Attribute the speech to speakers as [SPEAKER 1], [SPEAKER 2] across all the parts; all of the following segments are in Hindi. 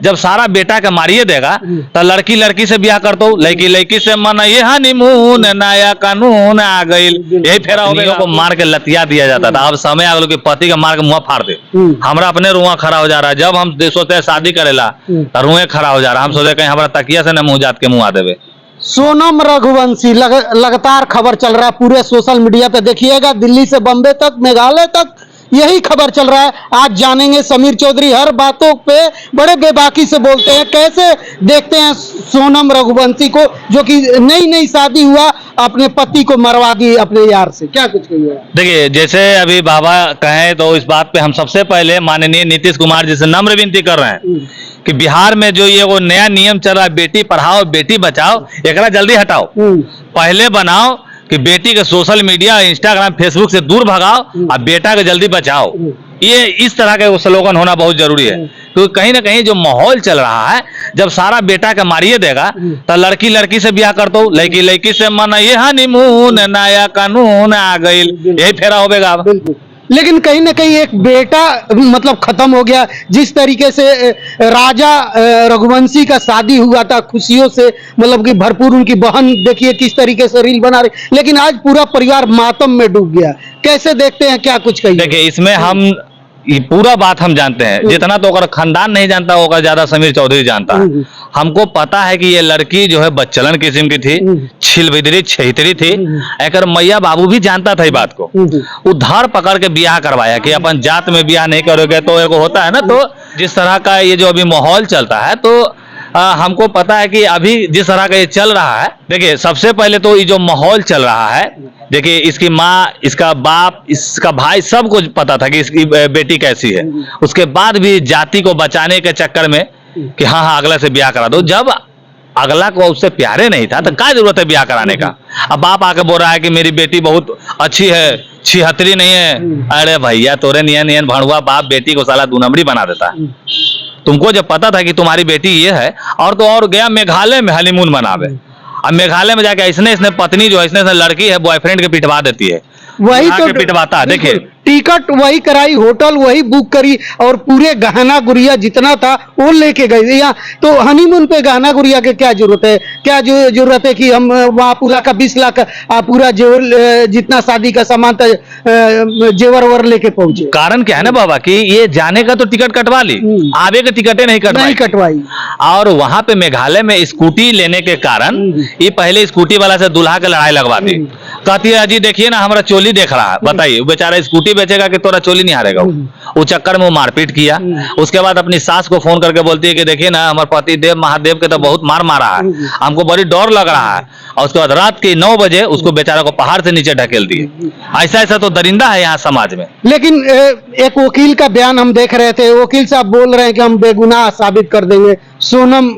[SPEAKER 1] जब सारा बेटा के मारिए देगा तो लड़की लड़की से ब्याह कर दो, लड़की लड़की से मन ये हनीमून नया कानून आ गई, यही फेरा हो को मार के लतिया दिया जाता था। अब समय आ गया कि पति का मार के मुंह फाड़ दे। हमरा अपने रुआ खड़ा हो जा रहा है, जब हम सोचते हैं शादी करेला तो रुए खड़ा हो जा रहा है। हम सोचे कहीं हमारा तकिया से न मुंह जात के मुंह आ देवे।
[SPEAKER 2] सोनम रघुवंशी लगातार खबर चल रहा है पूरे सोशल मीडिया पे, देखिएगा दिल्ली से बम्बे तक, मेघालय तक यही खबर चल रहा है। आज जानेंगे समीर चौधरी हर बातों पे बड़े बेबाकी से बोलते हैं, कैसे देखते हैं सोनम रघुवंशी को जो कि नई नई शादी हुआ अपने पति को मरवा दी अपने यार से, क्या कुछ कहिए।
[SPEAKER 1] देखिए जैसे अभी बाबा कहें तो इस बात पे हम सबसे पहले माननीय नीतीश कुमार जी से नम्र विनती कर रहे हैं कि बिहार में जो ये वो नया नियम चल रहा है बेटी पढ़ाओ बेटी बचाओ, एकरा जल्दी हटाओ। पहले बनाओ कि बेटी के सोशल मीडिया इंस्टाग्राम फेसबुक से दूर भगाओ और बेटा के जल्दी बचाओ। ये इस तरह का स्लोगन होना बहुत जरूरी है, क्योंकि कहीं ना कहीं जो माहौल चल रहा है, जब सारा बेटा के मारिए देगा तो लड़की लड़की से ब्याह कर दो, लड़की लड़की से मन ये हनीमून नया कानून आ गई, यही फेरा होगा।
[SPEAKER 2] लेकिन कहीं ना कहीं एक बेटा मतलब खत्म हो गया। जिस तरीके से राजा रघुवंशी का शादी हुआ था खुशियों से, मतलब कि भरपूर, उनकी बहन देखिए किस तरीके से रील बना रही, लेकिन आज पूरा परिवार मातम में डूब गया। कैसे देखते हैं, क्या कुछ कहिए।
[SPEAKER 1] देखिए इसमें हम ये पूरा बात हम जानते हैं, जितना तो अगर खानदान नहीं जानता होगा ज्यादा समीर चौधरी जानता है। हमको पता है कि ये लड़की जो है बच्चलन किस्म की थी, छिलबिदरी छहितरी थी। एक मैया बाबू भी जानता था इस बात को, उधार पकड़ के ब्याह करवाया कि अपन जात में ब्याह नहीं करोगे तो एक होता है ना। तो जिस तरह का ये जो अभी माहौल चलता है, तो हमको पता है कि अभी जिस तरह का ये चल रहा है, देखिए सबसे पहले तो ये जो माहौल चल रहा है, देखिए इसकी माँ, इसका बाप, इसका भाई, सब कुछ पता था कि इसकी बेटी कैसी है। उसके बाद भी जाति को बचाने के चक्कर में कि हाँ हाँ अगला से ब्याह करा दो, जब अगला को उससे प्यारे नहीं था तो क्या जरूरत है ब्याह कराने का। अब बाप आके बोल रहा है कि मेरी बेटी बहुत अच्छी है, छिहत्तरी नहीं है। अरे भैया तोरे नियन भड़ुआ बाप बेटी को साला 2 नंबरी बना देता है। तुमको जब पता था कि तुम्हारी बेटी ये है, और तो और गया मेघालय में हनीमून मनावे। अब मेघालय में जाके इसने पत्नी जो है, इसने लड़की है बॉयफ्रेंड के पिटवा देती है, वही तो पिटवाता है। देखिए
[SPEAKER 2] टिकट वही कराई, होटल वही बुक करी, और पूरे गहना गुड़िया जितना था वो लेके गए। यहाँ तो हनीमून पे गहना गुड़िया के क्या जरूरत है, क्या जरूरत है कि हम वहाँ पूरा का 20 लाख पूरा जेवर जितना शादी का सामान था जेवर वर लेके पहुंचे।
[SPEAKER 1] कारण क्या है ना बाबा कि ये जाने का तो टिकट कटवा ली, आगे के टिकटें नहीं कटवाई। और वहां पे मेघालय में स्कूटी लेने के कारण ये पहले स्कूटी वाला से दूल्हा के लड़ाई लगवा दी। कहती है अजी देखिए ना हमारा चोली देख रहा है, बताइए बेचारा स्कूटी बेचेगा कि तोरा चोली नहीं हारेगा। वो चक्कर में वो मारपीट किया। उसके बाद अपनी सास को फोन करके बोलती है कि देखिए ना हमारे पति देव महादेव के तो बहुत मार मारा है, हमको बड़ी डर लग रहा है। और उसके बाद रात के 9 बजे उसको बेचारा को पहाड़ से नीचे ढकेल दिए। ऐसा ऐसा तो दरिंदा है यहाँ समाज में।
[SPEAKER 2] लेकिन एक वकील का बयान हम देख रहे थे, वकील साहब बोल रहे हैं कि हम बेगुनाह साबित कर देंगे सोनम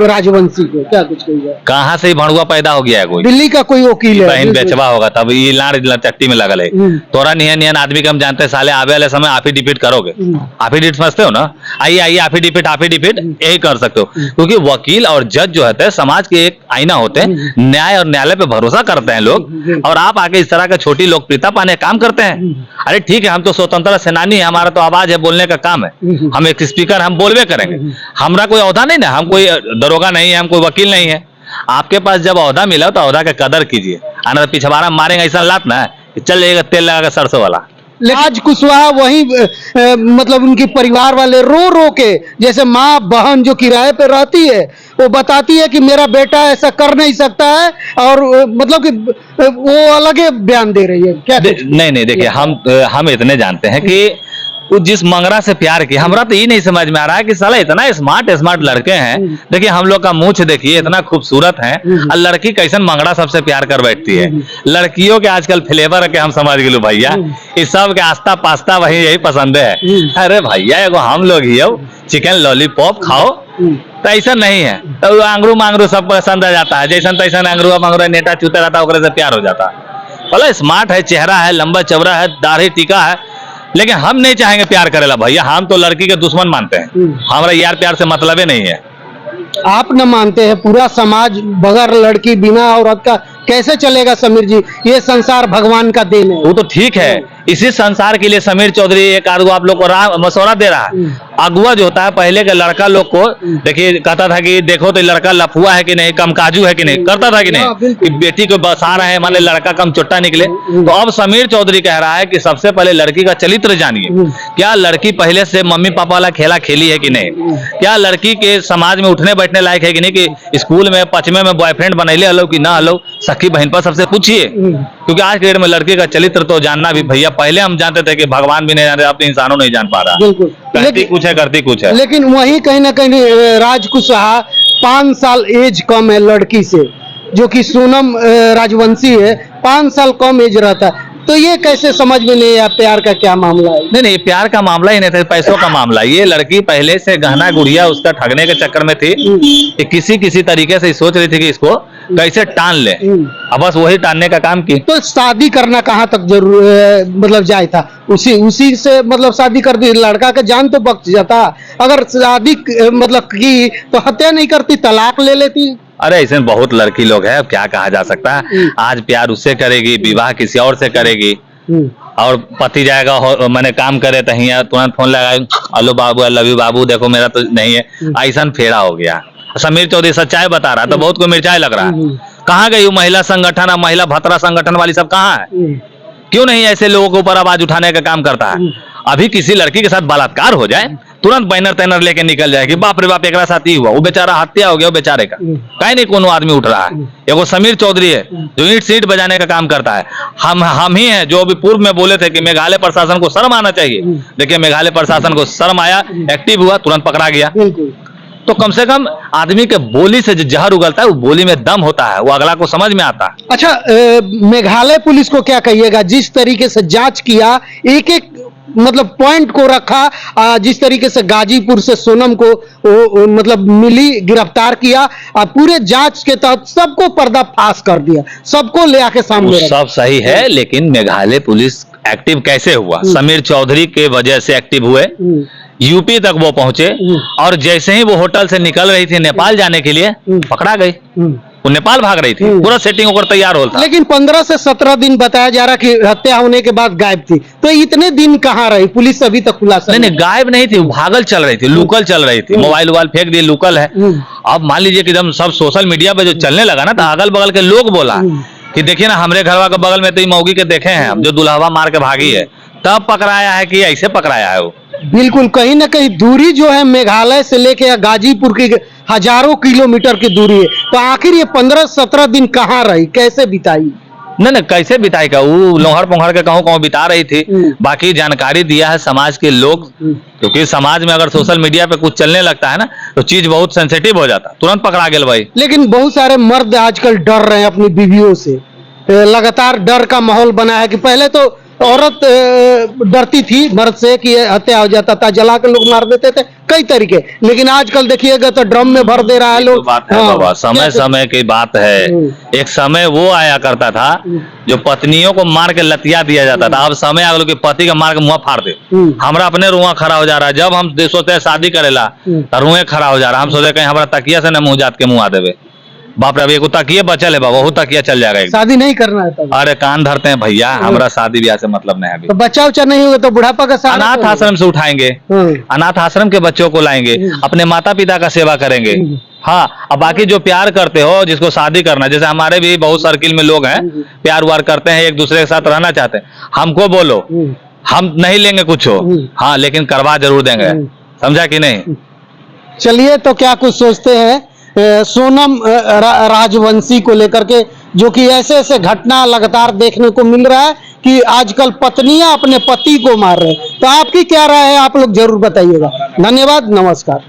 [SPEAKER 2] राजवंशी को, क्या कुछ कहिएगा।
[SPEAKER 1] कहाँ से भड़ुआ पैदा हो गया है, कोई
[SPEAKER 2] दिल्ली का कोई वकील है,
[SPEAKER 1] बहन बेचवा होगा तब ये लाड़ चट्टी में लगल है। तोरा नियन आदमी के हम जानते हैं, साले आवे वाले समय एफिडेविट करोगे, एफिडेविट समझते हो ना, आइए एफिडेविट यही कर सकते हो। क्योंकि वकील और जज जो होते हैं समाज के एक आईना होते हैं, न्याय और न्यायालय पे भरोसा करते हैं लोग, और आप आके इस तरह का छोटी लोकप्रियता पाने काम करते हैं। अरे ठीक है हम तो स्वतंत्रता सेनानी है, हमारा तो आवाज है, बोलने का काम है, हम एक स्पीकर, हम बोलवे करेंगे। हमारा कोई औहदा नहीं ना, हम कोई दरोगा नहीं है, हम कोई वकील नहीं है। आपके पास जब औहदा मिला तो औहदा का कदर कीजिए, आना पिछवाड़ा मारेंगे ऐसा लात ना चल जाएगा तेल लगा सरसों वाला।
[SPEAKER 2] आज कुशवाहा वही मतलब उनकी परिवार वाले रो रो के, जैसे माँ बहन जो किराए पे रहती है वो बताती है कि मेरा बेटा ऐसा कर नहीं सकता है, और मतलब कि वो अलग बयान दे रही है। क्या
[SPEAKER 1] नहीं देखिए हम इतने जानते हैं कि जिस मंगरा से प्यार किया, हमरा तो ये नहीं समझ में आ रहा है कि साला इतना स्मार्ट लड़के हैं। देखिए हम लोग का मूंछ देखिए इतना खूबसूरत है, और लड़की कैसन मंगरा सबसे प्यार कर बैठती है। लड़कियों के आजकल फ्लेवर के हम समझ गए भैया, इस सब के आस्ता पास्ता वही यही पसंद है। अरे भैया एगो हम लोग ही हो चिकन लॉलीपॉप खाओ, तो ऐसा नहीं है। तो आंगरू मांगरू सब पसंद आ जाता है, जैसा तैसा आंगरू मांगरू नेटा चूते रहता है, से प्यार हो जाता है। भला स्मार्ट है, चेहरा है, लंबा चौड़ा है, दाढ़ी टीका है, लेकिन हम नहीं चाहेंगे प्यार करेला भैया। हम तो लड़की के दुश्मन मानते हैं, हमारा यार प्यार से मतलब ही नहीं है।
[SPEAKER 2] आप न मानते हैं, पूरा समाज बगैर लड़की बिना औरत का कैसे चलेगा समीर जी? ये संसार भगवान का देन है।
[SPEAKER 1] वो तो ठीक है, इसी संसार के लिए समीर चौधरी एक आदमी आप लोग को मशवरा दे रहा है। अगुआ जो होता है पहले के लड़का लोग को देखिए कहता था कि देखो तो लड़का लफुआ है कि नहीं, कम काजू है कि नहीं, करता था कि नहीं, कि बेटी को बसा रहे हैं मान लड़का कम चुट्टा निकले। तो अब समीर चौधरी कह रहा है कि सबसे पहले लड़की का चरित्र जानिए, क्या लड़की पहले से मम्मी पापा वाला खेला खेली है कि नहीं, क्या लड़की के समाज में उठने बैठने लायक है कि नहीं, कि स्कूल में पचमे में बॉयफ्रेंड बनैले हलो कि ना हलो, सखी बहन पर सबसे पूछिए। क्योंकि आज के डेट में लड़की का चरित्र तो जानना भी भैया, पहले हम जानते थे कि भगवान भी नहीं जानते, अब तो इंसानों नहीं जान पा रहा।
[SPEAKER 2] बिल्कुल,
[SPEAKER 1] कहती कुछ है करती कुछ है।
[SPEAKER 2] लेकिन वहीं कहीं ना कहीं राज कुशवाहा 5 साल एज कम है लड़की से, जो कि सोनम राजवंशी है 5 साल कम एज रहता है। तो ये कैसे समझ में नहीं आया, प्यार का क्या मामला है?
[SPEAKER 1] नहीं नहीं, प्यार का मामला ही नहीं था, पैसों का मामला। ये लड़की पहले से गहना गुड़िया उसका ठगने के चक्कर में थी, किसी तरीके से सोच रही थी कि इसको कैसे टान ले, अब बस वही टानने का काम की।
[SPEAKER 2] तो शादी करना कहाँ तक जरूर मतलब जाए था? उसी से मतलब शादी कर दी, लड़का का जान तो बच जाता। अगर शादी मतलब की तो हत्या नहीं करती, तलाक ले लेती।
[SPEAKER 1] अरे ऐसे बहुत लड़की लोग हैं, अब क्या कहा जा सकता है। आज प्यार उससे करेगी, विवाह किसी और से करेगी, और पति जाएगा मैंने काम करे तो तुरंत फोन लगाए, हेलो बाबू, आई लव यू बाबू, देखो मेरा तो नहीं है, ऐसा फेरा हो गया। समीर चौधरी सच्चाई बता रहा तो बहुत को मिर्चाई लग रहा है। कहाँ गई वो महिला संगठन, महिला भतरा संगठन वाली सब कहाँ है? क्यों नहीं ऐसे लोगों के ऊपर आवाज उठाने का काम करता है? अभी किसी लड़की के साथ बलात्कार हो जाए, तुरंत बैनर तैनर लेके निकल जाए कि बाप रे बाप एक साथ ही हुआ, वो बेचारा हत्या हो गया, वो बेचारे का कहीं नहीं कोनो आदमी उठ रहा है। एगो समीर चौधरी है जो ईंट सीट बजाने का काम करता है। हम ही हैं जो अभी पूर्व में बोले थे कि मेघालय प्रशासन को शर्म आना चाहिए। देखिए मेघालय प्रशासन को शर्म आया, एक्टिव हुआ, तुरंत पकड़ा गया। तो कम से कम आदमी के बोली से जो जहर उगलता है, वो बोली में दम होता है, वो अगला को समझ में आता है।
[SPEAKER 2] अच्छा, मेघालय पुलिस को क्या कहिएगा, जिस तरीके से जांच किया, एक एक मतलब पॉइंट को रखा, जिस तरीके से गाजीपुर से सोनम को मतलब मिली, गिरफ्तार किया, पूरे जांच के तहत सबको पर्दाफाश कर दिया, सबको ले आके सामने रखा।
[SPEAKER 1] सब सही है, लेकिन मेघालय पुलिस एक्टिव कैसे हुआ? समीर चौधरी के वजह से एक्टिव हुए, यूपी तक वो पहुंचे, और जैसे ही वो होटल से निकल रही थी नेपाल जाने के लिए, पकड़ा गई। वो नेपाल भाग रही थी, पूरा सेटिंग होकर तैयार होता।
[SPEAKER 2] लेकिन 15 से 17 दिन बताया जा रहा कि हत्या होने के बाद गायब थी, तो इतने दिन कहाँ रही? पुलिस अभी तक खुलासा
[SPEAKER 1] नहीं, गायब नहीं थी, भागल चल रही थी, लोकल चल रही थी, मोबाइल फेंक दिए, लोकल है। अब मान लीजिए कि जब सब सोशल मीडिया पे जो चलने लगा ना, तो अगल बगल के लोग बोला कि देखिए ना, हमारे घरवा के बगल में तो मौगी के देखे हैं हम, जो दुल्हवा मार के भागी है, तब पकड़ाया है कि ऐसे पकड़ाया है वो।
[SPEAKER 2] बिल्कुल, कहीं ना कहीं दूरी जो है मेघालय से लेके गाजीपुर की हजारों किलोमीटर की दूरी है, तो आखिर ये 15-17 दिन कहाँ रही, कैसे बिताई?
[SPEAKER 1] नहीं, कैसे बिताई का, वो लोहड़ पोहड़ के कहूँ बिता रही थी। बाकी जानकारी दिया है समाज के लोग, क्योंकि समाज में अगर सोशल मीडिया पे कुछ चलने लगता है ना, तो चीज बहुत सेंसिटिव हो जाता, तुरंत पकड़ा गया भाई।
[SPEAKER 2] लेकिन बहुत सारे मर्द आजकल डर रहे हैं अपनी बीवियों से, लगातार डर का माहौल बना है कि पहले तो औरत डरती थी मर्द से कि हत्या हो जाता था, जला के लोग मार देते थे, कई तरीके। लेकिन आजकल देखिएगा तो ड्रम में भर दे रहा है लोग।
[SPEAKER 1] बात है बाबा, समय समय की बात है। एक समय वो आया करता था जो पत्नियों को मार के लतिया दिया जाता था, अब समय आ गया कि पति का मार के मुंह फाड़ दे। हमारा अपने रुआ खड़ा हो जा रहा है, जब हम सोचते शादी करेला रुए खड़ा हो जा रहा है, हम सोचे कहीं हमारा तकिया से न मुंह जात के मुंह आ देवे। बाप रे, अभी एगो तकिया बचल है बाबा, वो तकिया चल जाएगा।
[SPEAKER 2] शादी नहीं करना है तब?
[SPEAKER 1] अरे कान धरते हैं भैया, हमारा शादी ब्याह से मतलब नहीं है अभी।
[SPEAKER 2] तो बच्चा उच्चा नहीं होगा तो बुढ़ापा का सहारा
[SPEAKER 1] अनाथ आश्रम से उठाएंगे, अनाथ आश्रम के बच्चों को लाएंगे, अपने माता पिता का सेवा करेंगे। हाँ, अब बाकी जो प्यार करते हो, जिसको शादी करना, जैसे हमारे भी बहुत सर्किल में लोग हैं, प्यार व्यार करते हैं, एक दूसरे के साथ रहना चाहते हैं, हमको बोलो, हम नहीं लेंगे कुछ हो, हाँ, लेकिन करवा जरूर देंगे, समझा कि नहीं?
[SPEAKER 2] चलिए, तो क्या कुछ सोचते हैं सोनम राजवंशी को लेकर के, जो कि ऐसे ऐसे घटना लगातार देखने को मिल रहा है कि आजकल पत्नियां अपने पति को मार रहे हैं। तो आपकी क्या राय है, आप लोग जरूर बताइएगा। धन्यवाद, नमस्कार।